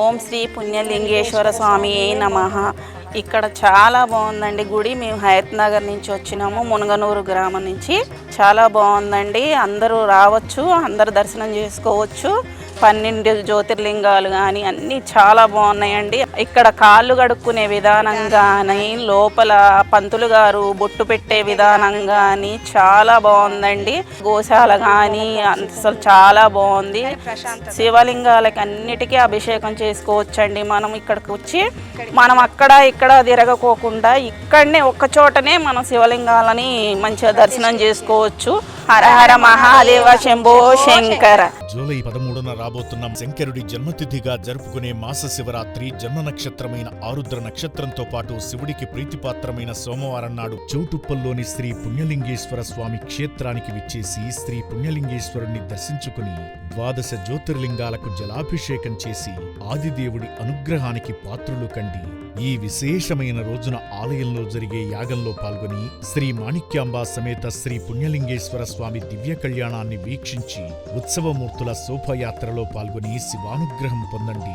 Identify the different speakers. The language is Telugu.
Speaker 1: ఓం శ్రీ పుణ్యలింగేశ్వర స్వామి నమః. ఇక్కడ చాలా బాగుందండి గుడి. మేము హయత్ నగర్ నుంచి వచ్చినాము, మునగనూరు గ్రామం నుంచి. చాలా బాగుందండి, అందరూ రావచ్చు, అందరు దర్శనం చేసుకోవచ్చు. 12 జ్యోతిర్లింగాలు కానీ అన్నీ చాలా బాగున్నాయండి. ఇక్కడ కాళ్ళు కడుక్కునే విధానం కానీ, లోపల పంతులు గారు బొట్టు పెట్టే విధానం కానీ చాలా బాగుందండి. గోశాల కానీ అసలు చాలా బాగుంది. శివలింగాలకి అన్నిటికీ అభిషేకం చేసుకోవచ్చండి. మనం ఇక్కడికి వచ్చి మనం అక్కడ ఇక్కడ తిరగకోకుండా ఇక్కడనే ఒక్క చోటనే మనం శివలింగాలని మంచిగా దర్శనం చేసుకోవచ్చు. హర హర మహాదేవ శంభో శంకర.
Speaker 2: జూలై 13న రాబోతున్న శంకరుడి జన్మతిథిగా జరుపుకునే మాస శివరాత్రి జన్మ నక్షత్రమైన ఆరుద్ర నక్షత్రంతో పాటు శివుడికి ప్రీతిపాత్రమైన సోమవారం నాడు చౌటుప్పల్లోని శ్రీ పుణ్యలింగేశ్వర స్వామి క్షేత్రానికి విచ్చేసి శ్రీ పుణ్యలింగేశ్వరుణ్ణి దర్శించుకుని 12 జ్యోతిర్లింగాలకు జలాభిషేకం చేసి ఆదిదేవుడి అనుగ్రహానికి పాత్రులు కండి. ఈ విశేషమైన రోజున ఆలయంలో జరిగే యాగంలో పాల్గొని శ్రీ మాణిక్యాంబా సమేత శ్రీ పుణ్యలింగేశ్వర స్వామి దివ్య కళ్యాణాన్ని వీక్షించి ఉత్సవమూర్తుల శోభయాత్రలో పాల్గొని శివానుగ్రహం పొందండి.